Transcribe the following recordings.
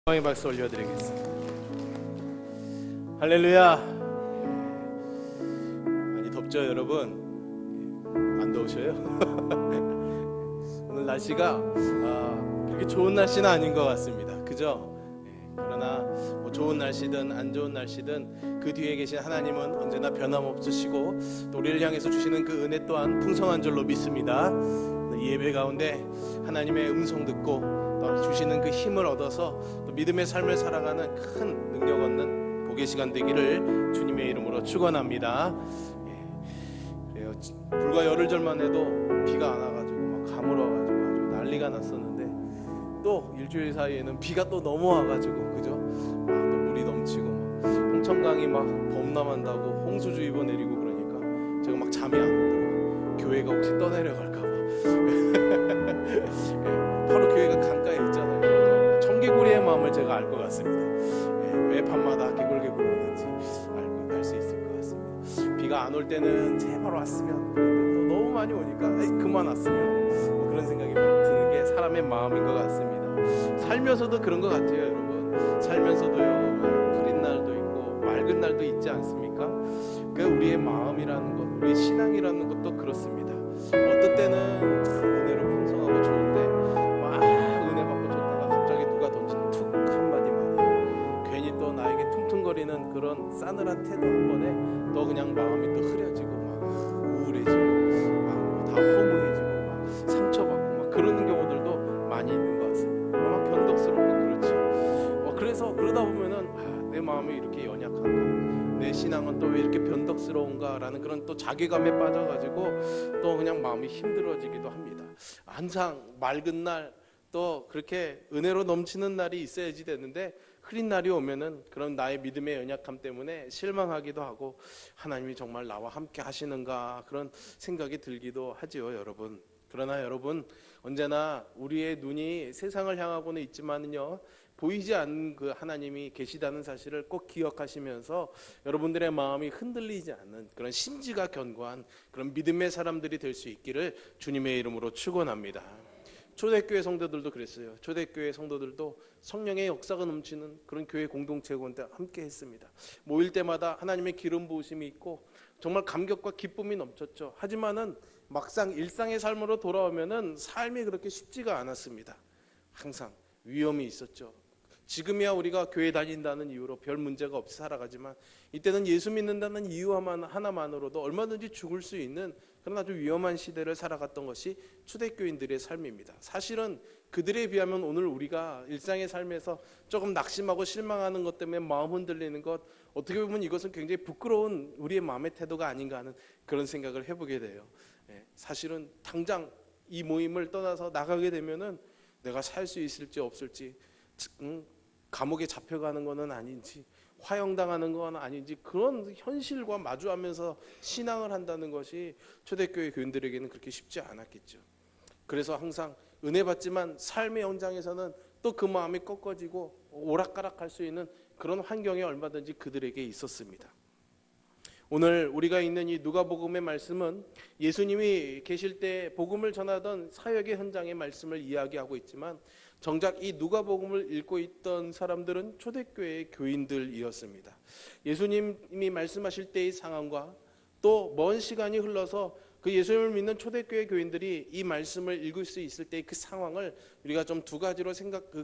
영광의 박수 올려드리겠습니다. 할렐루야. 많이 덥죠 여러분? 안 더우셔요? 오늘 날씨가 그렇게 좋은 날씨는 아닌 것 같습니다. 그죠? 그러나 뭐 좋은 날씨든 안 좋은 날씨든 그 뒤에 계신 하나님은 언제나 변함없으시고 또 우리를 향해서 주시는 그 은혜 또한 풍성한 줄로 믿습니다. 이 예배 가운데 하나님의 음성 듣고 주시는 그 힘을 얻어서 또 믿음의 삶을 살아가는 큰 능력 얻는 복의 시간 되기를 주님의 이름으로 축원합니다. 그래요. 불과 열흘 전만 해도 비가 안 와가지고 막 가물어가지고 아주 난리가 났었는데 또 일주일 사이에는 비가 또 넘어와가지고 그죠? 또 물이 넘치고 막 홍천강이 막 범람한다고 홍수주의보 내리고 그러니까 제가 막 잠이 안 오더라고요. 교회가 혹시 떠내려갈까봐. 바로 교회가 강가에 있잖아요. 청개구리의 마음을 제가 알 것 같습니다. 왜 밤마다 개굴개굴 오는지 알 수 있을 것 같습니다. 비가 안 올 때는 제발 왔으면, 또 너무 많이 오니까 그만 왔으면, 그런 생각이 드는 게 사람의 마음인 것 같습니다. 살면서도 그런 것 같아요 여러분. 살면서도요 흐린 날도 있고 맑은 날도 있지 않습니까? 우리의 마음이라는 것, 우리의 신앙이라는 것도 그렇습니다. 어떤 때는 참 은혜로 풍성하고 좋은데 막 은혜 받고 줬다가 갑자기 누가 던진 툭 한마디 말, 괜히 또 나에게 퉁퉁거리는 그런 싸늘한 태도 한 번에 또 그냥 마음이 또 흐려지고 막 우울해지고 막 다 허무해지고 막 상처받고 막 그러는 경우들도 많이 있는 것 같습니다. 막 변덕스럽고 그렇죠. 그래서 그러다 보면은 내 마음이 이렇게 연약한가, 내 신앙은 또 왜 이렇게 변덕스러운가 라는 그런 또 자괴감에 빠져가지고 또 그냥 마음이 힘들어지기도 합니다. 항상 맑은 날 또 그렇게 은혜로 넘치는 날이 있어야지 되는데 흐린 날이 오면은 그런 나의 믿음의 연약함 때문에 실망하기도 하고 하나님이 정말 나와 함께 하시는가 그런 생각이 들기도 하지요 여러분. 그러나 여러분, 언제나 우리의 눈이 세상을 향하고는 있지만은요 보이지 않는 그 하나님이 계시다는 사실을 꼭 기억하시면서 여러분들의 마음이 흔들리지 않는 그런 심지가 견고한 그런 믿음의 사람들이 될 수 있기를 주님의 이름으로 축원합니다. 초대교회 성도들도 그랬어요. 초대교회 성도들도 성령의 역사가 넘치는 그런 교회 공동체 가운데 함께 했습니다. 모일 때마다 하나님의 기름 부으심이 있고 정말 감격과 기쁨이 넘쳤죠. 하지만은 막상 일상의 삶으로 돌아오면은 삶이 그렇게 쉽지가 않았습니다. 항상 위험이 있었죠. 지금이야 우리가 교회 다닌다는 이유로 별 문제가 없이 살아가지만 이때는 예수 믿는다는 이유 하나만으로도 얼마든지 죽을 수 있는 그런 아주 위험한 시대를 살아갔던 것이 초대교인들의 삶입니다. 사실은 그들에 비하면 오늘 우리가 일상의 삶에서 조금 낙심하고 실망하는 것 때문에 마음 흔들리는 것, 어떻게 보면 이것은 굉장히 부끄러운 우리의 마음의 태도가 아닌가 하는 그런 생각을 해보게 돼요. 사실은 당장 이 모임을 떠나서 나가게 되면은 내가 살 수 있을지 없을지, 감옥에 잡혀가는 것은 아닌지, 화형당하는 건 아닌지, 그런 현실과 마주하면서 신앙을 한다는 것이 초대교회 교인들에게는 그렇게 쉽지 않았겠죠. 그래서 항상 은혜 받지만 삶의 현장에서는 또 그 마음이 꺾어지고 오락가락할 수 있는 그런 환경이 얼마든지 그들에게 있었습니다. 오늘 우리가 있는 이 누가복음의 말씀은 예수님이 계실 때 복음을 전하던 사역의 현장의 말씀을 이야기하고 있지만 정작 이 누가복음을 읽고 있던 사람들은 초대교회의 교인들이었습니다. 예수님이 말씀하실 때의 상황과 또 먼 시간이 흘러서 그 예수님을 믿는 초대교회 교인들이 이 말씀을 읽을 수 있을 때의 그 상황을 우리가 좀 두 가지로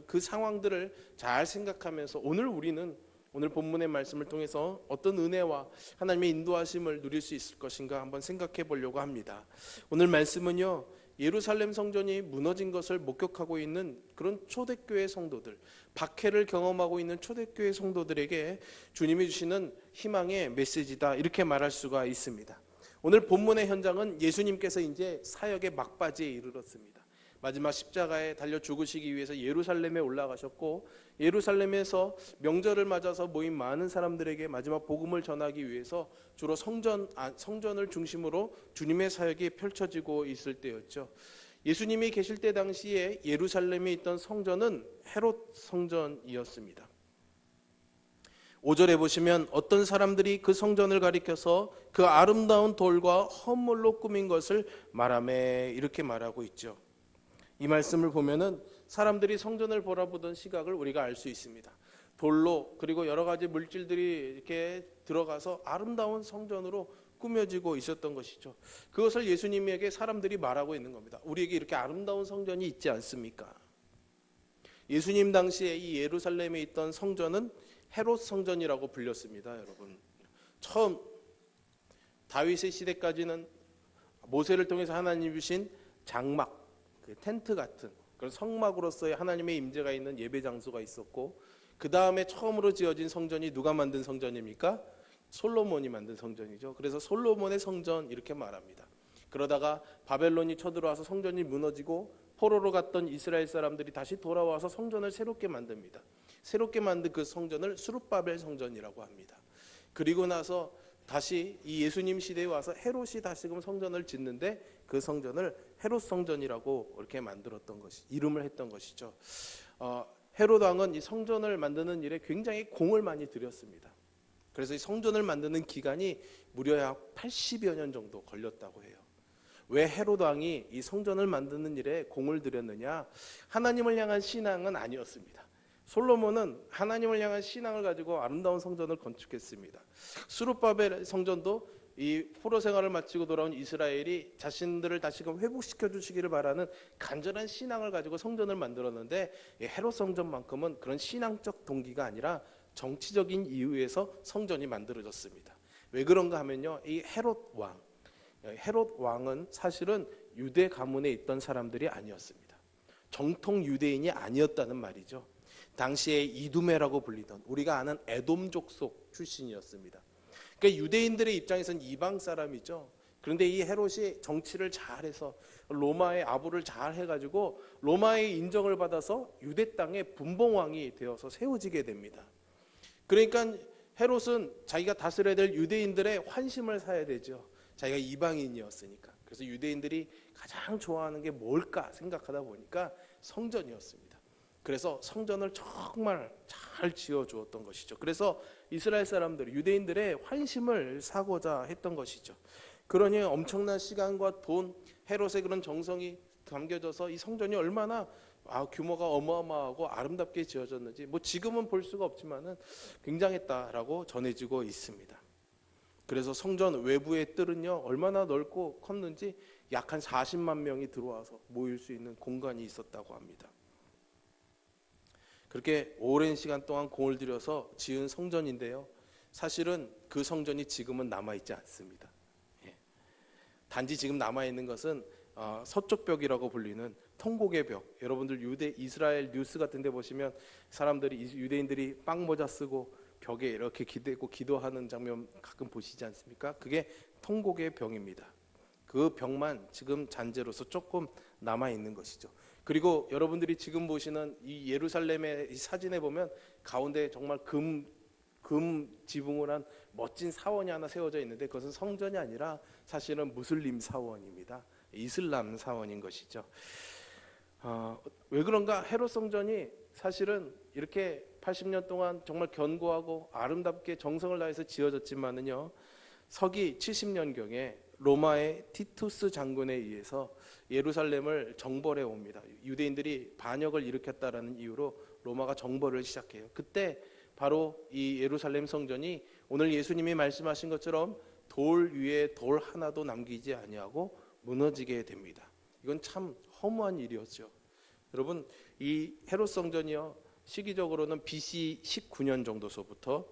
그 상황들을 잘 생각하면서 오늘 본문의 말씀을 통해서 어떤 은혜와 하나님의 인도하심을 누릴 수 있을 것인가 한번 생각해 보려고 합니다. 오늘 말씀은요, 예루살렘 성전이 무너진 것을 목격하고 있는 그런 초대교회 성도들, 박해를 경험하고 있는 초대교회 성도들에게 주님이 주시는 희망의 메시지다, 이렇게 말할 수가 있습니다. 오늘 본문의 현장은 예수님께서 이제 사역의 막바지에 이르렀습니다. 마지막 십자가에 달려 죽으시기 위해서 예루살렘에 올라가셨고, 예루살렘에서 명절을 맞아서 모인 많은 사람들에게 마지막 복음을 전하기 위해서 주로 성전을 중심으로 주님의 사역이 펼쳐지고 있을 때였죠. 예수님이 계실 때 당시에 예루살렘에 있던 성전은 헤롯 성전이었습니다. 5절에 보시면 어떤 사람들이 그 성전을 가리켜서 그 아름다운 돌과 헌물로 꾸민 것을 말하매, 이렇게 말하고 있죠. 이 말씀을 보면은 사람들이 성전을 바라보던 시각을 우리가 알 수 있습니다. 돌로 그리고 여러 가지 물질들이 이렇게 들어가서 아름다운 성전으로 꾸며지고 있었던 것이죠. 그것을 예수님에게 사람들이 말하고 있는 겁니다. 우리에게 이렇게 아름다운 성전이 있지 않습니까? 예수님 당시에 이 예루살렘에 있던 성전은 헤롯 성전이라고 불렸습니다. 여러분, 처음 다윗의 시대까지는 모세를 통해서 하나님이 주신 장막, 그 텐트 같은 그런 성막으로서의 하나님의 임재가 있는 예배 장소가 있었고, 그 다음에 처음으로 지어진 성전이 누가 만든 성전입니까? 솔로몬이 만든 성전이죠. 그래서 솔로몬의 성전 이렇게 말합니다. 그러다가 바벨론이 쳐들어와서 성전이 무너지고 포로로 갔던 이스라엘 사람들이 다시 돌아와서 성전을 새롭게 만듭니다. 새롭게 만든 그 성전을 스룹바벨 성전이라고 합니다. 그리고 나서 다시 이 예수님 시대에 와서 헤롯이 다시금 성전을 짓는데 그 성전을 헤롯 성전이라고 이렇게 만들었던 것이, 이름을 했던 것이죠. 헤롯 왕은 이 성전을 만드는 일에 굉장히 공을 많이 들였습니다. 그래서 이 성전을 만드는 기간이 무려 약 80여 년 정도 걸렸다고 해요. 왜 헤롯 왕이 이 성전을 만드는 일에 공을 들였느냐? 하나님을 향한 신앙은 아니었습니다. 솔로몬은 하나님을 향한 신앙을 가지고 아름다운 성전을 건축했습니다. 스룹바벨 성전도 이 포로 생활을 마치고 돌아온 이스라엘이 자신들을 다시금 회복시켜 주시기를 바라는 간절한 신앙을 가지고 성전을 만들었는데, 헤롯 성전만큼은 그런 신앙적 동기가 아니라 정치적인 이유에서 성전이 만들어졌습니다. 왜 그런가 하면요, 이 헤롯 왕은 사실은 유대 가문에 있던 사람들이 아니었습니다. 정통 유대인이 아니었다는 말이죠. 당시에 이두메라고 불리던 우리가 아는 에돔 족속 출신이었습니다. 그러니까 유대인들의 입장에서는 이방 사람이죠. 그런데 이 헤롯이 정치를 잘해서 로마의 아부를 잘 해가지고 로마의 인정을 받아서 유대 땅의 분봉왕이 되어서 세워지게 됩니다. 그러니까 헤롯은 자기가 다스려야 될 유대인들의 환심을 사야 되죠. 자기가 이방인이었으니까. 그래서 유대인들이 가장 좋아하는 게 뭘까 생각하다 보니까 성전이었습니다. 그래서 성전을 정말 잘 지어주었던 것이죠. 그래서 이스라엘 사람들, 유대인들의 환심을 사고자 했던 것이죠. 그러니 엄청난 시간과 돈, 헤롯의 그런 정성이 담겨져서 이 성전이 얼마나 규모가 어마어마하고 아름답게 지어졌는지 지금은 볼 수가 없지만은 굉장했다라고 전해지고 있습니다. 그래서 성전 외부의 뜰은요, 얼마나 넓고 컸는지 약 한 40만 명이 들어와서 모일 수 있는 공간이 있었다고 합니다. 그렇게 오랜 시간 동안 공을 들여서 지은 성전인데요, 사실은 그 성전이 지금은 남아있지 않습니다. 단지 지금 남아있는 것은 서쪽 벽이라고 불리는 통곡의 벽. 여러분들 이스라엘 뉴스 같은 데 보시면 유대인들이 빵모자 쓰고 벽에 이렇게 기대고 기도하는 장면 가끔 보시지 않습니까? 그게 통곡의 벽입니다. 그 벽만 지금 잔재로서 조금 남아있는 것이죠. 그리고 여러분들이 지금 보시는 이 예루살렘의 이 사진에 보면 가운데 정말 금 지붕을 한 멋진 사원이 하나 세워져 있는데, 그것은 성전이 아니라 사실은 무슬림 사원입니다. 이슬람 사원인 것이죠. 왜 그런가? 헤롯 성전이 사실은 이렇게 80년 동안 정말 견고하고 아름답게 정성을 다해서 지어졌지만은요, 서기 70년경에 로마의 티투스 장군에 의해서 예루살렘을 정벌해 옵니다. 유대인들이 반역을 일으켰다라는 이유로 로마가 정벌을 시작해요. 그때 바로 이 예루살렘 성전이 오늘 예수님이 말씀하신 것처럼 돌 위에 돌 하나도 남기지 아니하고 무너지게 됩니다. 이건 참 허무한 일이었죠. 여러분, 이 헤롯 성전이요, 시기적으로는 BC 19년 정도서부터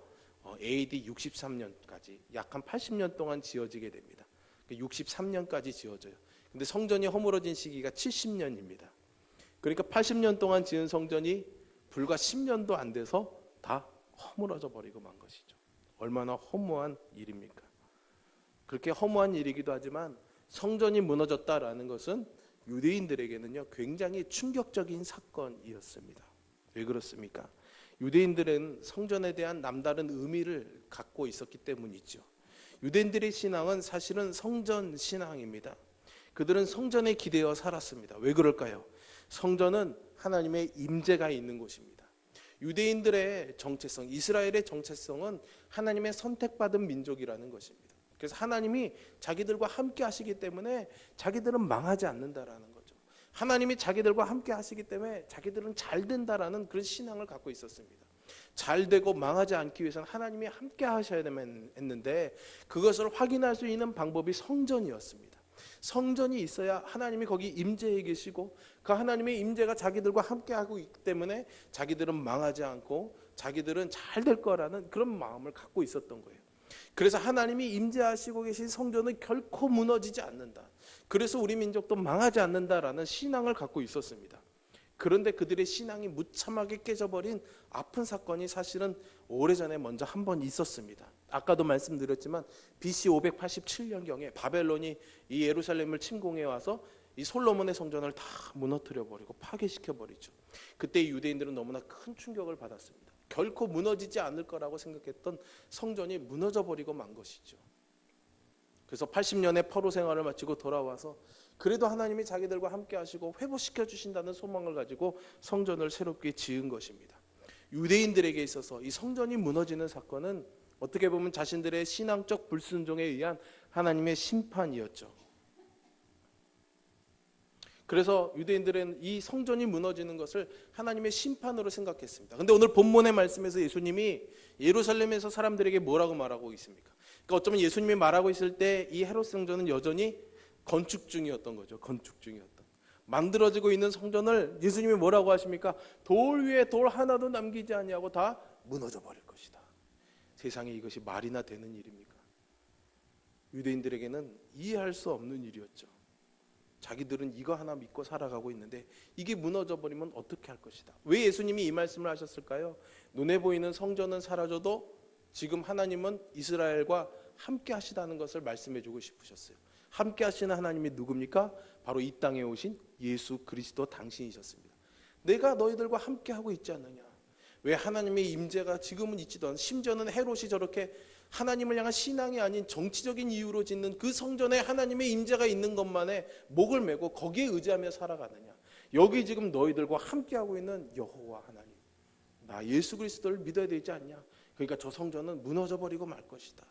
AD 63년까지 약 한 80년 동안 지어지게 됩니다. 63년까지 지어져요. 근데 성전이 허물어진 시기가 70년입니다. 그러니까 80년 동안 지은 성전이 불과 10년도 안 돼서 다 허물어져 버리고 만 것이죠. 얼마나 허무한 일입니까? 그렇게 허무한 일이기도 하지만 성전이 무너졌다라는 것은 유대인들에게는요, 굉장히 충격적인 사건이었습니다. 왜 그렇습니까? 유대인들은 성전에 대한 남다른 의미를 갖고 있었기 때문이죠. 유대인들의 신앙은 사실은 성전 신앙입니다. 그들은 성전에 기대어 살았습니다. 왜 그럴까요? 성전은 하나님의 임재가 있는 곳입니다. 유대인들의 정체성, 이스라엘의 정체성은 하나님의 선택받은 민족이라는 것입니다. 그래서 하나님이 자기들과 함께 하시기 때문에 자기들은 망하지 않는다라는 거죠. 하나님이 자기들과 함께 하시기 때문에 자기들은 잘 된다라는 그런 신앙을 갖고 있었습니다. 잘 되고 망하지 않기 위해서는 하나님이 함께 하셔야 했는데 그것을 확인할 수 있는 방법이 성전이었습니다. 성전이 있어야 하나님이 거기 임재해 계시고 그 하나님의 임재가 자기들과 함께 하고 있기 때문에 자기들은 망하지 않고 자기들은 잘 될 거라는 그런 마음을 갖고 있었던 거예요. 그래서 하나님이 임재하시고 계신 성전은 결코 무너지지 않는다. 그래서 우리 민족도 망하지 않는다라는 신앙을 갖고 있었습니다. 그런데 그들의 신앙이 무참하게 깨져버린 아픈 사건이 사실은 오래전에 먼저 한 번 있었습니다. 아까도 말씀드렸지만 BC 587년경에 바벨론이 이 예루살렘을 침공해 와서 이 솔로몬의 성전을 다 무너뜨려 버리고 파괴시켜 버리죠. 그때 유대인들은 너무나 큰 충격을 받았습니다. 결코 무너지지 않을 거라고 생각했던 성전이 무너져 버리고 만 것이죠. 그래서 80년의 포로 생활을 마치고 돌아와서 그래도 하나님이 자기들과 함께 하시고 회복시켜 주신다는 소망을 가지고 성전을 새롭게 지은 것입니다. 유대인들에게 있어서 이 성전이 무너지는 사건은 어떻게 보면 자신들의 신앙적 불순종에 의한 하나님의 심판이었죠. 그래서 유대인들은 이 성전이 무너지는 것을 하나님의 심판으로 생각했습니다. 그런데 오늘 본문의 말씀에서 예수님이 예루살렘에서 사람들에게 뭐라고 말하고 있습니까? 그러니까 어쩌면 예수님이 말하고 있을 때 이 헤롯 성전은 여전히 건축 중이었던 거죠. 건축 중이었던. 만들어지고 있는 성전을 예수님이 뭐라고 하십니까? 돌 위에 돌 하나도 남기지 아니하고 다 무너져 버릴 것이다. 세상에 이것이 말이나 되는 일입니까? 유대인들에게는 이해할 수 없는 일이었죠. 자기들은 이거 하나 믿고 살아가고 있는데 이게 무너져 버리면 어떻게 할 것이다. 왜 예수님이 이 말씀을 하셨을까요? 눈에 보이는 성전은 사라져도 지금 하나님은 이스라엘과 함께 하시다는 것을 말씀해 주고 싶으셨어요. 함께 하시는 하나님이 누굽니까? 바로 이 땅에 오신 예수 그리스도 당신이셨습니다. 내가 너희들과 함께 하고 있지 않느냐. 왜 하나님의 임재가 지금은 있지도 않은, 심지어는 헤롯이 저렇게 하나님을 향한 신앙이 아닌 정치적인 이유로 짓는 그 성전에 하나님의 임재가 있는 것만에 목을 메고 거기에 의지하며 살아가느냐. 여기 지금 너희들과 함께하고 있는 여호와 하나님, 나 예수 그리스도를 믿어야 되지 않냐. 그러니까 저 성전은 무너져 버리고 말 것이다.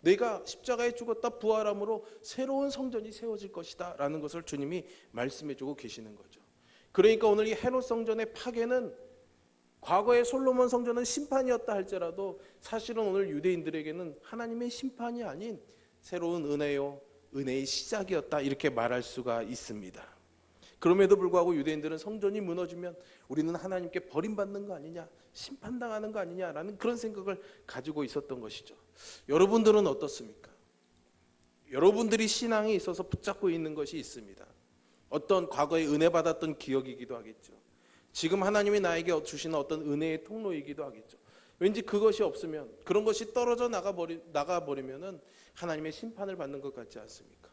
내가 십자가에 죽었다 부활함으로 새로운 성전이 세워질 것이다 라는 것을 주님이 말씀해 주고 계시는 거죠. 그러니까 오늘 이 헤롯 성전의 파괴는 과거의 솔로몬 성전은 심판이었다 할지라도 사실은 오늘 유대인들에게는 하나님의 심판이 아닌 새로운 은혜요, 은혜의 시작이었다 이렇게 말할 수가 있습니다. 그럼에도 불구하고 유대인들은 성전이 무너지면 우리는 하나님께 버림받는 거 아니냐, 심판당하는 거 아니냐라는 그런 생각을 가지고 있었던 것이죠. 여러분들은 어떻습니까? 여러분들이 신앙에 있어서 붙잡고 있는 것이 있습니다. 어떤 과거에 은혜 받았던 기억이기도 하겠죠. 지금 하나님이 나에게 주시는 어떤 은혜의 통로이기도 하겠죠. 왠지 그것이 없으면, 그런 것이 떨어져 나가버리면은 하나님의 심판을 받는 것 같지 않습니까?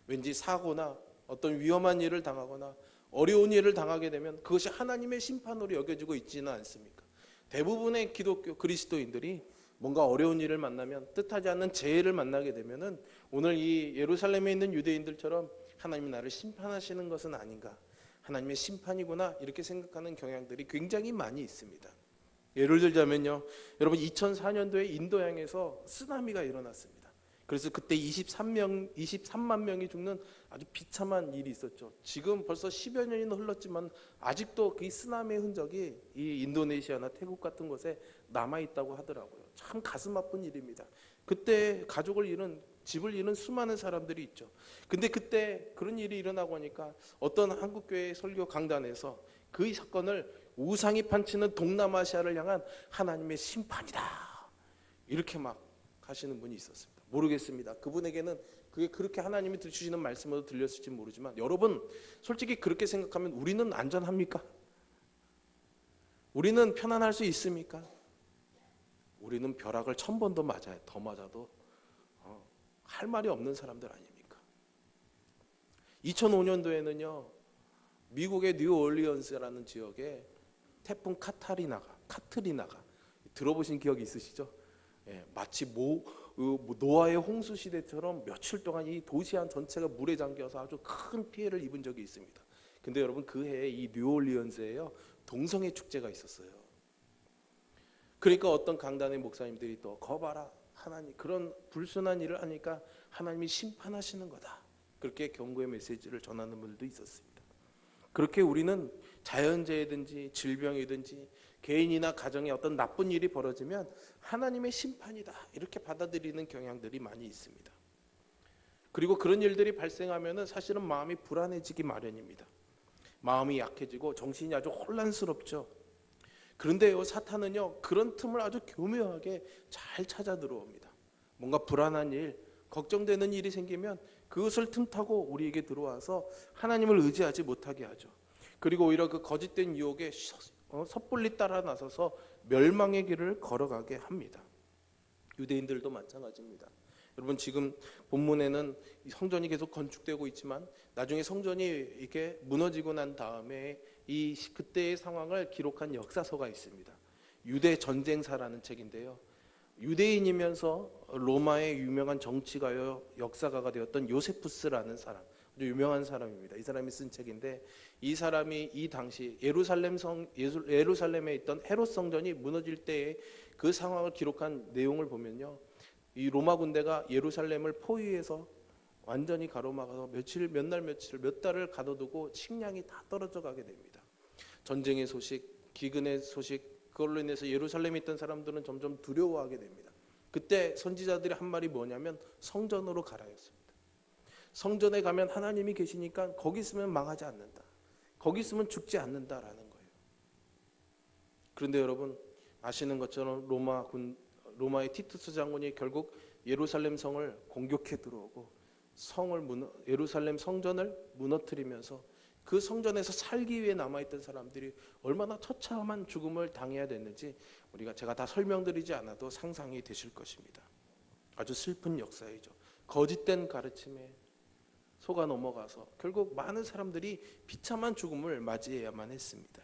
왠지 사고나 어떤 위험한 일을 당하거나 어려운 일을 당하게 되면 그것이 하나님의 심판으로 여겨지고 있지는 않습니까? 대부분의 기독교 그리스도인들이 뭔가 어려운 일을 만나면, 뜻하지 않는 재해를 만나게 되면은 오늘 이 예루살렘에 있는 유대인들처럼 하나님이 나를 심판하시는 것은 아닌가, 하나님의 심판이구나 이렇게 생각하는 경향들이 굉장히 많이 있습니다. 예를 들자면요, 여러분 2004년도에 인도양에서 쓰나미가 일어났습니다. 그래서 그때 23만 명이 죽는 아주 비참한 일이 있었죠. 지금 벌써 10여 년이 흘렀지만 아직도 그 쓰나미의 흔적이 이 인도네시아나 태국 같은 곳에 남아있다고 하더라고요. 참 가슴 아픈 일입니다. 그때 가족을 잃은, 집을 잃은 수많은 사람들이 있죠. 근데 그때 그런 일이 일어나고 하니까 어떤 한국교회 설교 강단에서 그 사건을 우상이 판치는 동남아시아를 향한 하나님의 심판이다 이렇게 막 하시는 분이 있었습니다. 모르겠습니다. 그분에게는 그게 그렇게 하나님이 주시는 말씀으로 들렸을지 모르지만, 여러분 솔직히 그렇게 생각하면 우리는 안전합니까? 우리는 편안할 수 있습니까? 우리는 벼락을 1000번도 맞아요. 더 맞아도 할 말이 없는 사람들 아닙니까? 2005년도에는요 미국의 뉴올리언스라는 지역에 태풍 카트리나가 들어보신 기억이 있으시죠? 예, 마치 노아의 홍수 시대처럼 며칠 동안 이 도시 한 전체가 물에 잠겨서 아주 큰 피해를 입은 적이 있습니다. 근데 여러분 그 해에 이 뉴올리언스에요 동성애 축제가 있었어요. 그러니까 어떤 강단의 목사님들이 또 거봐라, 하나님 그런 불순한 일을 하니까 하나님이 심판하시는 거다, 그렇게 경고의 메시지를 전하는 분들도 있었습니다. 그렇게 우리는 자연재해든지 질병이든지 개인이나 가정에 어떤 나쁜 일이 벌어지면 하나님의 심판이다 이렇게 받아들이는 경향들이 많이 있습니다. 그리고 그런 일들이 발생하면 사실은 마음이 불안해지기 마련입니다. 마음이 약해지고 정신이 아주 혼란스럽죠. 그런데요, 사탄은요 그런 틈을 아주 교묘하게 잘 찾아 들어옵니다. 뭔가 불안한 일, 걱정되는 일이 생기면 그것을 틈타고 우리에게 들어와서 하나님을 의지하지 못하게 하죠. 그리고 오히려 그 거짓된 유혹에 섣불리 따라 나서서 멸망의 길을 걸어가게 합니다. 유대인들도 마찬가지입니다. 여러분, 지금 본문에는 성전이 계속 건축되고 있지만 나중에 성전이 이렇게 무너지고 난 다음에 그때의 상황을 기록한 역사서가 있습니다. 유대 전쟁사라는 책인데요, 유대인이면서 로마의 유명한 정치가요 역사가가 되었던 요세푸스라는 사람, 아주 유명한 사람입니다. 이 사람이 쓴 책인데, 이 사람이 이 당시 예루살렘에 있던 헤롯 성전이 무너질 때의 그 상황을 기록한 내용을 보면요, 이 로마 군대가 예루살렘을 포위해서 완전히 가로막아서 몇 달을 가둬두고 식량이 다 떨어져 가게 됩니다. 전쟁의 소식, 기근의 소식, 그걸로 인해서 예루살렘에 있던 사람들은 점점 두려워하게 됩니다. 그때 선지자들이 한 말이 뭐냐면 성전으로 가라였습니다. 성전에 가면 하나님이 계시니까 거기 있으면 망하지 않는다, 거기 있으면 죽지 않는다라는 거예요. 그런데 여러분 아시는 것처럼 로마의 티투스 장군이 결국 예루살렘 성을 공격해 들어오고 예루살렘 성전을 무너뜨리면서 그 성전에서 살기 위해 남아있던 사람들이 얼마나 처참한 죽음을 당해야 됐는지 제가 다 설명드리지 않아도 상상이 되실 것입니다. 아주 슬픈 역사이죠. 거짓된 가르침에 속아 넘어가서 결국 많은 사람들이 비참한 죽음을 맞이해야만 했습니다.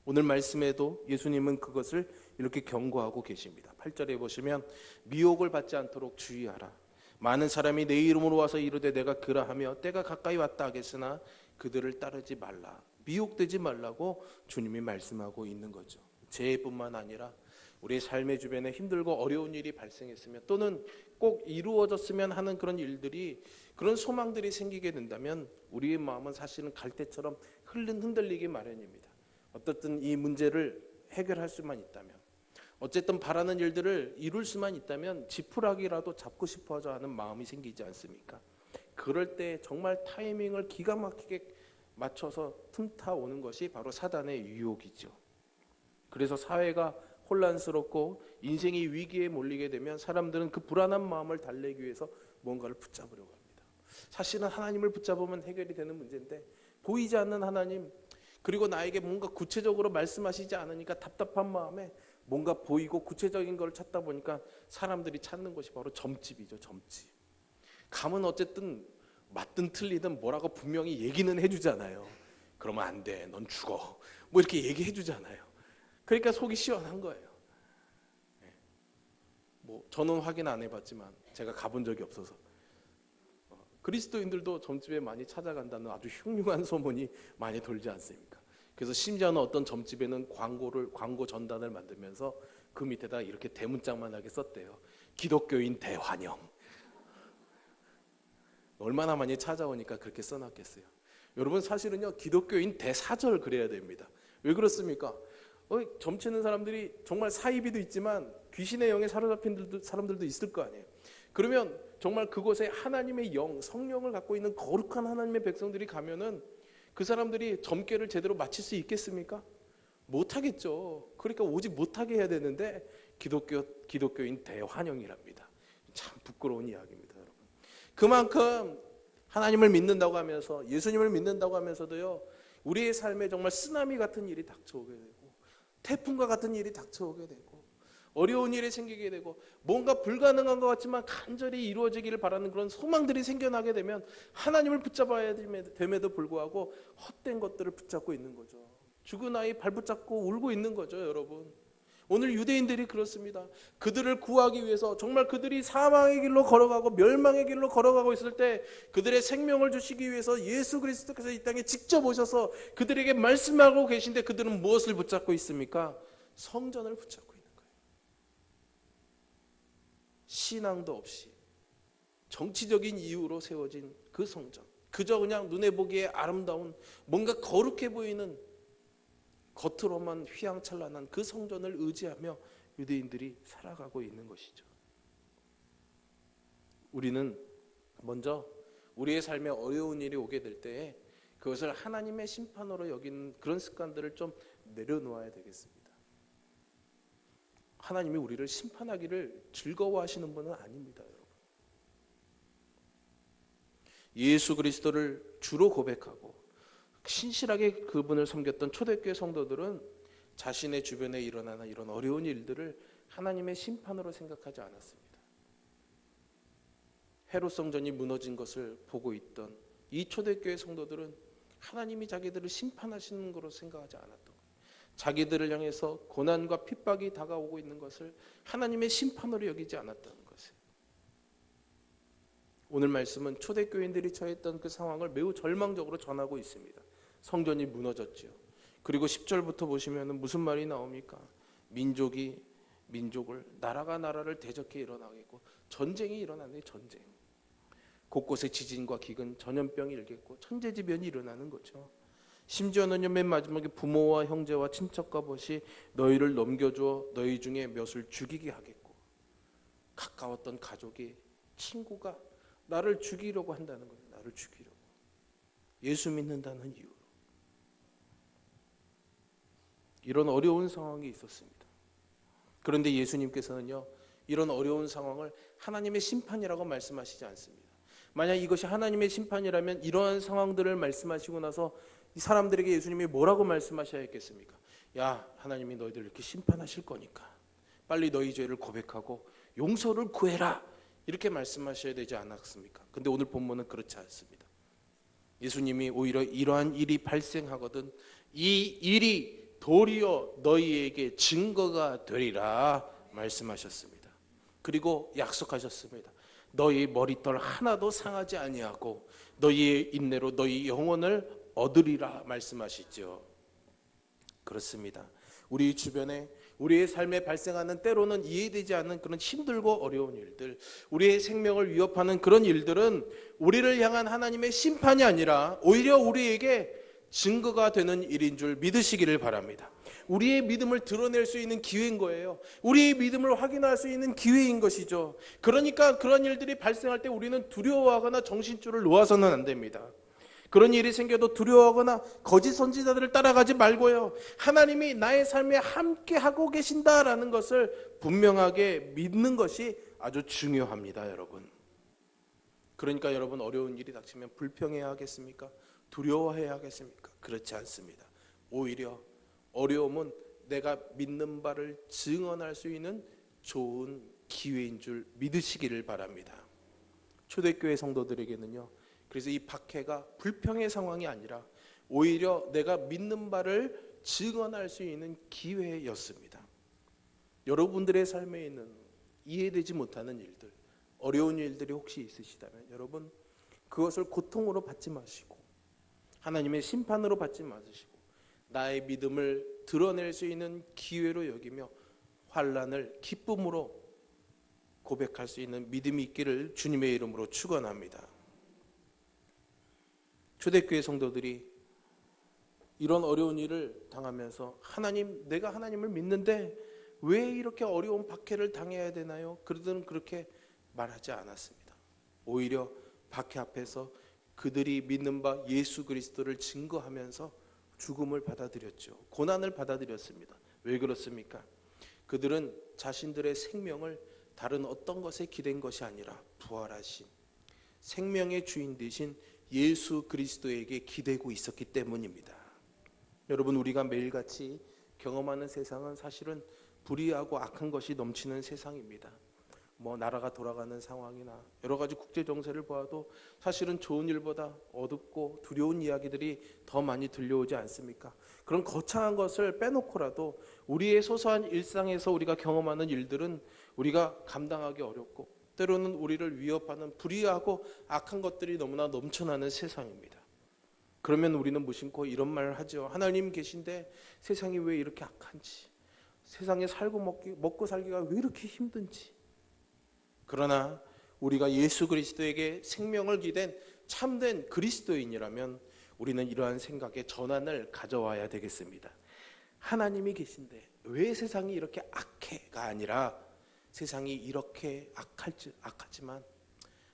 오늘 말씀에도 예수님은 그것을 이렇게 경고하고 계십니다. 8절에 보시면 미혹을 받지 않도록 주의하라. 많은 사람이 내 이름으로 와서 이르되 내가 그라하며 때가 가까이 왔다 하겠으나 그들을 따르지 말라. 미혹되지 말라고 주님이 말씀하고 있는 거죠. 재해뿐만 아니라 우리의 삶의 주변에 힘들고 어려운 일이 발생했으면, 또는 꼭 이루어졌으면 하는 그런 일들이, 그런 소망들이 생기게 된다면 우리의 마음은 사실은 갈대처럼 흔들리기 마련입니다. 어떻든 이 문제를 해결할 수만 있다면, 어쨌든 바라는 일들을 이룰 수만 있다면 지푸라기라도 잡고 싶어져 하는 마음이 생기지 않습니까? 그럴 때 정말 타이밍을 기가 막히게 맞춰서 틈타 오는 것이 바로 사단의 유혹이죠. 그래서 사회가 혼란스럽고 인생이 위기에 몰리게 되면 사람들은 그 불안한 마음을 달래기 위해서 뭔가를 붙잡으려고 합니다. 사실은 하나님을 붙잡으면 해결이 되는 문제인데, 보이지 않는 하나님, 그리고 나에게 뭔가 구체적으로 말씀하시지 않으니까 답답한 마음에 뭔가 보이고 구체적인 걸 찾다 보니까 사람들이 찾는 것이 바로 점집이죠. 점집. 감은 어쨌든 맞든 틀리든 뭐라고 분명히 얘기는 해주잖아요. 그러면 안 돼, 넌 죽어, 뭐 이렇게 얘기해 주잖아요. 그러니까 속이 시원한 거예요. 저는 확인 안 해봤지만 제가 가본 적이 없어서 그리스도인들도 점집에 많이 찾아간다는 아주 흉흉한 소문이 많이 돌지 않습니까? 그래서 심지어는 어떤 점집에는 광고 전단을 만들면서 그 밑에다 이렇게 대문짝만하게 썼대요. 기독교인 대환영. 얼마나 많이 찾아오니까 그렇게 써놨겠어요. 여러분, 사실은요 기독교인 대사절 그래야 됩니다. 왜 그렇습니까? 점치는 사람들이 정말 사이비도 있지만 귀신의 영에 사로잡힌 사람들도 있을 거 아니에요. 그러면 정말 그곳에 하나님의 영, 성령을 갖고 있는 거룩한 하나님의 백성들이 가면은 그 사람들이 점괘를 제대로 마칠 수 있겠습니까? 못하겠죠. 그러니까 오직 못하게 해야 되는데 기독교인 대환영이랍니다. 참 부끄러운 이야기입니다, 여러분. 그만큼 하나님을 믿는다고 하면서, 예수님을 믿는다고 하면서도요, 우리의 삶에 정말 쓰나미 같은 일이 닥쳐오게 되고, 태풍과 같은 일이 닥쳐오게 되고, 어려운 일이 생기게 되고, 뭔가 불가능한 것 같지만 간절히 이루어지기를 바라는 그런 소망들이 생겨나게 되면 하나님을 붙잡아야 됨에도 불구하고 헛된 것들을 붙잡고 있는 거죠. 죽은 아이 발붙잡고 울고 있는 거죠, 여러분. 오늘 유대인들이 그렇습니다. 그들을 구하기 위해서, 정말 그들이 사망의 길로 걸어가고 멸망의 길로 걸어가고 있을 때 그들의 생명을 주시기 위해서 예수 그리스도께서 이 땅에 직접 오셔서 그들에게 말씀하고 계신데, 그들은 무엇을 붙잡고 있습니까? 성전을 붙잡고 있는 거예요. 신앙도 없이 정치적인 이유로 세워진 그 성전, 그저 그냥 눈에 보기에 아름다운 뭔가 거룩해 보이는 겉으로만 휘황찬란한 그 성전을 의지하며 유대인들이 살아가고 있는 것이죠. 우리는 먼저 우리의 삶에 어려운 일이 오게 될 때에 그것을 하나님의 심판으로 여기는 그런 습관들을 좀 내려놓아야 되겠습니다. 하나님이 우리를 심판하기를 즐거워하시는 분은 아닙니다, 여러분. 예수 그리스도를 주로 고백하고 신실하게 그분을 섬겼던 초대교회 성도들은 자신의 주변에 일어나는 이런 어려운 일들을 하나님의 심판으로 생각하지 않았습니다. 헤롯 성전이 무너진 것을 보고 있던 이 초대교회 성도들은 하나님이 자기들을 심판하시는 것으로 생각하지 않았던 거예요. 자기들을 향해서 고난과 핍박이 다가오고 있는 것을 하나님의 심판으로 여기지 않았다는 것이에요. 오늘 말씀은 초대교인들이 처했던 그 상황을 매우 절망적으로 전하고 있습니다. 성전이 무너졌죠. 그리고 10절부터 보시면 무슨 말이 나옵니까? 민족이 민족을, 나라가 나라를 대적해 일어나겠고 전쟁이 일어나는 전쟁. 곳곳에 지진과 기근, 전염병이 일겠고 천재지변이 일어나는 거죠. 심지어는요, 맨 마지막에 부모와 형제와 친척과 벗이 너희를 넘겨주어 너희 중에 몇을 죽이게 하겠고, 가까웠던 가족이, 친구가 나를 죽이려고 한다는 거예요. 나를 죽이려고. 예수 믿는다는 이유로. 이런 어려운 상황이 있었습니다. 그런데 예수님께서는요, 이런 어려운 상황을 하나님의 심판이라고 말씀하시지 않습니다. 만약 이것이 하나님의 심판이라면 이러한 상황들을 말씀하시고 나서 이 사람들에게 예수님이 뭐라고 말씀하셔야 했겠습니까? 야, 하나님이 너희들 이렇게 심판하실 거니까 빨리 너희 죄를 고백하고 용서를 구해라, 이렇게 말씀하셔야 되지 않았습니까? 근데 오늘 본문은 그렇지 않습니다. 예수님이 오히려 이러한 일이 발생하거든 이 일이 도리어 너희에게 증거가 되리라 말씀하셨습니다. 그리고 약속하셨습니다. 너희 머리털 하나도 상하지 아니하고 너희의 인내로 너희 영혼을 얻으리라 말씀하시죠. 그렇습니다. 우리 주변에 우리의 삶에 발생하는 때로는 이해되지 않는 그런 힘들고 어려운 일들, 우리의 생명을 위협하는 그런 일들은 우리를 향한 하나님의 심판이 아니라 오히려 우리에게 증거가 되는 일인 줄 믿으시기를 바랍니다. 우리의 믿음을 드러낼 수 있는 기회인 거예요. 우리의 믿음을 확인할 수 있는 기회인 것이죠. 그러니까 그런 일들이 발생할 때 우리는 두려워하거나 정신줄을 놓아서는 안 됩니다. 그런 일이 생겨도 두려워하거나 거짓 선지자들을 따라가지 말고요, 하나님이 나의 삶에 함께 하고 계신다라는 것을 분명하게 믿는 것이 아주 중요합니다, 여러분. 그러니까 여러분, 어려운 일이 닥치면 불평해야 하겠습니까? 두려워해야 하겠습니까? 그렇지 않습니다. 오히려 어려움은 내가 믿는 바를 증언할 수 있는 좋은 기회인 줄 믿으시기를 바랍니다. 초대교회 성도들에게는요, 그래서 이 박해가 불평의 상황이 아니라 오히려 내가 믿는 바를 증언할 수 있는 기회였습니다. 여러분들의 삶에 있는 이해되지 못하는 일들, 어려운 일들이 혹시 있으시다면 여러분, 그것을 고통으로 받지 마시고 하나님의 심판으로 받지 마시고 나의 믿음을 드러낼 수 있는 기회로 여기며 환난을 기쁨으로 고백할 수 있는 믿음이 있기를 주님의 이름으로 축원합니다. 초대교회 성도들이 이런 어려운 일을 당하면서 하나님, 내가 하나님을 믿는데 왜 이렇게 어려운 박해를 당해야 되나요? 그들은 그렇게 말하지 않았습니다. 오히려 박해 앞에서 그들이 믿는 바 예수 그리스도를 증거하면서 죽음을 받아들였죠. 고난을 받아들였습니다. 왜 그렇습니까? 그들은 자신들의 생명을 다른 어떤 것에 기댄 것이 아니라 부활하신 생명의 주인 되신 예수 그리스도에게 기대고 있었기 때문입니다. 여러분, 우리가 매일같이 경험하는 세상은 사실은 불의하고 악한 것이 넘치는 세상입니다. 나라가 돌아가는 상황이나 여러 가지 국제 정세를 보아도 사실은 좋은 일보다 어둡고 두려운 이야기들이 더 많이 들려오지 않습니까? 그런 거창한 것을 빼놓고라도 우리의 소소한 일상에서 우리가 경험하는 일들은 우리가 감당하기 어렵고 때로는 우리를 위협하는 불의하고 악한 것들이 너무나 넘쳐나는 세상입니다. 그러면 우리는 무심코 이런 말을 하죠. 하나님 계신데 세상이 왜 이렇게 악한지, 세상에 먹고 살기가 왜 이렇게 힘든지. 그러나 우리가 예수 그리스도에게 생명을 기댄 참된 그리스도인이라면 우리는 이러한 생각의 전환을 가져와야 되겠습니다. 하나님이 계신데 왜 세상이 이렇게 악해가 아니라 세상이 이렇게 악하지만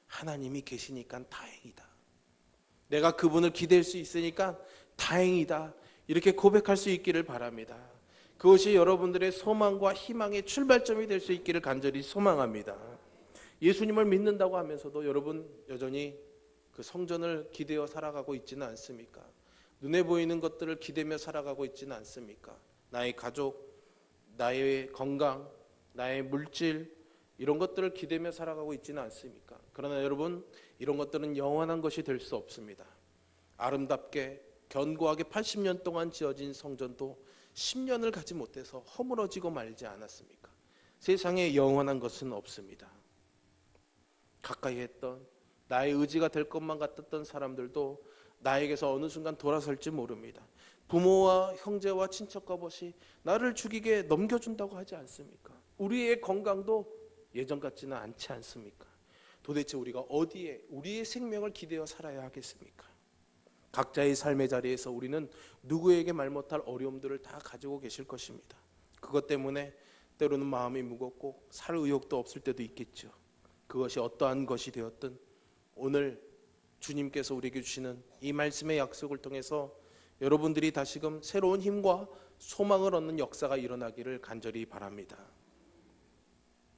하나님이 계시니까 다행이다. 내가 그분을 기댈 수 있으니까 다행이다. 이렇게 고백할 수 있기를 바랍니다. 그것이 여러분들의 소망과 희망의 출발점이 될 수 있기를 간절히 소망합니다. 예수님을 믿는다고 하면서도 여러분 여전히 그 성전을 기대어 살아가고 있지는 않습니까? 눈에 보이는 것들을 기대며 살아가고 있지는 않습니까? 나의 가족, 나의 건강, 나의 물질 이런 것들을 기대며 살아가고 있지는 않습니까? 그러나 여러분 이런 것들은 영원한 것이 될 수 없습니다. 아름답게 견고하게 80년 동안 지어진 성전도 10년을 가지 못해서 허물어지고 말지 않았습니까? 세상에 영원한 것은 없습니다. 가까이 했던 나의 의지가 될 것만 같았던 사람들도 나에게서 어느 순간 돌아설지 모릅니다. 부모와 형제와 친척과 벗이 나를 죽이게 넘겨준다고 하지 않습니까? 우리의 건강도 예전 같지는 않지 않습니까? 도대체 우리가 어디에 우리의 생명을 기대어 살아야 하겠습니까? 각자의 삶의 자리에서 우리는 누구에게 말 못할 어려움들을 다 가지고 계실 것입니다. 그것 때문에 때로는 마음이 무겁고 살 의욕도 없을 때도 있겠죠. 그것이 어떠한 것이 되었든 오늘 주님께서 우리에게 주시는 이 말씀의 약속을 통해서 여러분들이 다시금 새로운 힘과 소망을 얻는 역사가 일어나기를 간절히 바랍니다.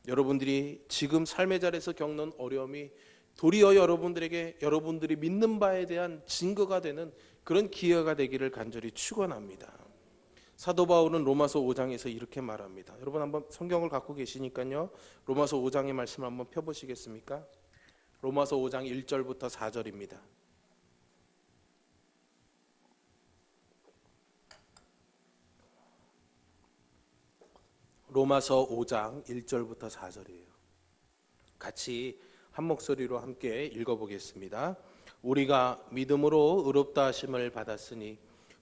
여러분들이 지금 삶의 자리에서 겪는 어려움이 도리어 여러분들에게 여러분들이 믿는 바에 대한 증거가 되는 그런 기회가 되기를 간절히 축원합니다. 사도 바울은 로마서 5장에서 이렇게 말합니다. 여러분 한번 성경을 갖고 계시니까요. 로마서 5장의 말씀을 한번 펴보시겠습니까? 로마서 5장 1절부터 4절입니다. 로마서 5장 1절부터 4절이에요. 같이 한 목소리로 함께 읽어보겠습니다. 우리가 믿음으로 의롭다 하심을 받았으니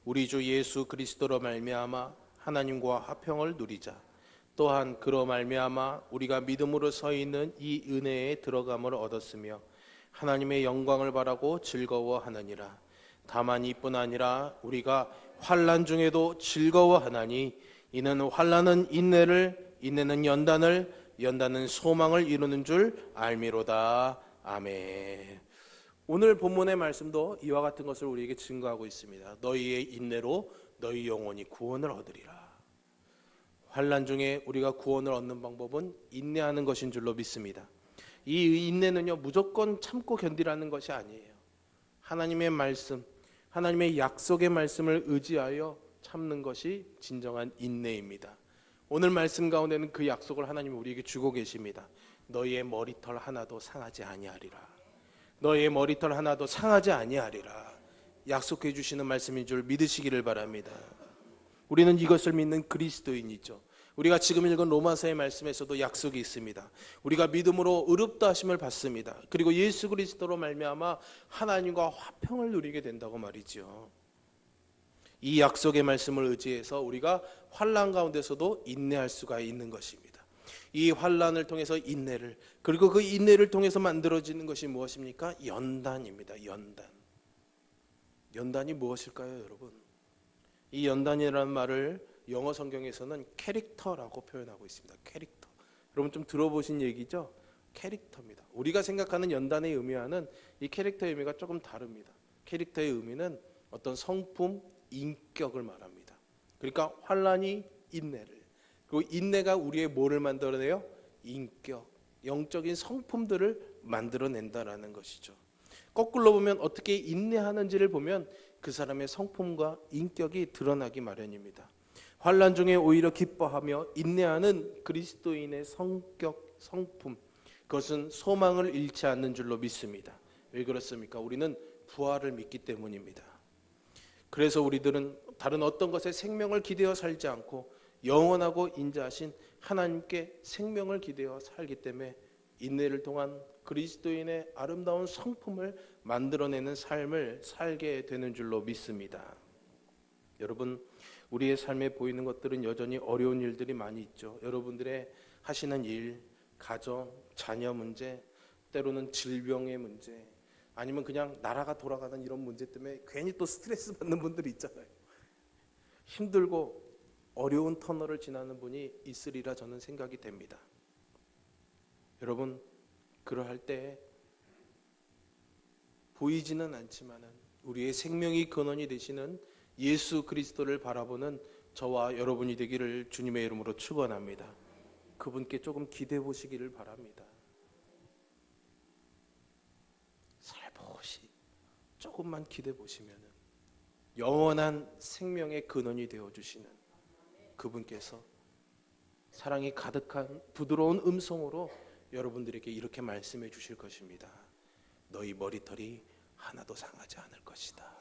우리 주 예수 그리스도로 말미암아 하나님과 화평을 누리자. 또한 그로 말미암아 우리가 믿음으로 서 있는 이 은혜에 들어감을 얻었으며 하나님의 영광을 바라고 즐거워하느니라. 다만 이뿐 아니라 우리가 환난 중에도 즐거워하나니 이는 환난은 인내를, 인내는 연단을, 연단은 소망을 이루는 줄 알미로다. 아멘. 오늘 본문의 말씀도 이와 같은 것을 우리에게 증거하고 있습니다. 너희의 인내로 너희 영혼이 구원을 얻으리라. 환난 중에 우리가 구원을 얻는 방법은 인내하는 것인 줄로 믿습니다. 이 인내는요 무조건 참고 견디라는 것이 아니에요. 하나님의 말씀, 하나님의 약속의 말씀을 의지하여 참는 것이 진정한 인내입니다. 오늘 말씀 가운데는 그 약속을 하나님이 우리에게 주고 계십니다. 너희의 머리털 하나도 상하지 아니하리라. 너희의 머리털 하나도 상하지 아니하리라. 약속해 주시는 말씀인 줄 믿으시기를 바랍니다. 우리는 이것을 믿는 그리스도인이죠. 우리가 지금 읽은 로마서의 말씀에서도 약속이 있습니다. 우리가 믿음으로 의롭다 하심을 받습니다. 그리고 예수 그리스도로 말미암아 하나님과 화평을 누리게 된다고 말이죠. 이 약속의 말씀을 의지해서 우리가 환난 가운데서도 인내할 수가 있는 것입니다. 이 환난을 통해서 인내를, 그리고 그 인내를 통해서 만들어지는 것이 무엇입니까? 연단입니다. 연단. 연단이 무엇일까요, 여러분? 이 연단이라는 말을 영어 성경에서는 캐릭터라고 표현하고 있습니다. 캐릭터. 여러분 좀 들어보신 얘기죠? 캐릭터입니다. 우리가 생각하는 연단의 의미와는 이 캐릭터의 의미가 조금 다릅니다. 캐릭터의 의미는 어떤 성품, 인격을 말합니다. 그러니까 환난이 인내를, 그리고 인내가 우리의 뭐를 만들어내요? 인격, 영적인 성품들을 만들어낸다라는 것이죠. 거꾸로 보면 어떻게 인내하는지를 보면 그 사람의 성품과 인격이 드러나기 마련입니다. 환난 중에 오히려 기뻐하며 인내하는 그리스도인의 성격, 성품, 그것은 소망을 잃지 않는 줄로 믿습니다. 왜 그렇습니까? 우리는 부활을 믿기 때문입니다. 그래서 우리들은 다른 어떤 것에 생명을 기대어 살지 않고 영원하고 인자하신 하나님께 생명을 기대어 살기 때문에 인내를 통한 그리스도인의 아름다운 성품을 만들어내는 삶을 살게 되는 줄로 믿습니다. 여러분, 우리의 삶에 보이는 것들은 여전히 어려운 일들이 많이 있죠. 여러분들의 하시는 일, 가정, 자녀 문제, 때로는 질병의 문제, 아니면 그냥 나라가 돌아가는 이런 문제 때문에 괜히 또 스트레스 받는 분들이 있잖아요. 힘들고 어려운 터널을 지나는 분이 있으리라 저는 생각이 됩니다. 여러분, 그러할 때 보이지는 않지만은 우리의 생명이 근원이 되시는 예수 그리스도를 바라보는 저와 여러분이 되기를 주님의 이름으로 축원합니다. 그분께 조금 기대해 보시기를 바랍니다. 살포시 조금만 기대해 보시면은 영원한 생명의 근원이 되어 주시는 그분께서 사랑이 가득한 부드러운 음성으로 여러분들에게 이렇게 말씀해 주실 것입니다. 너희 머리털이 하나도 상하지 않을 것이다.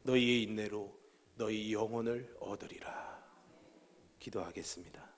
너희의 인내로 너희 영혼을 얻으리라. 기도하겠습니다.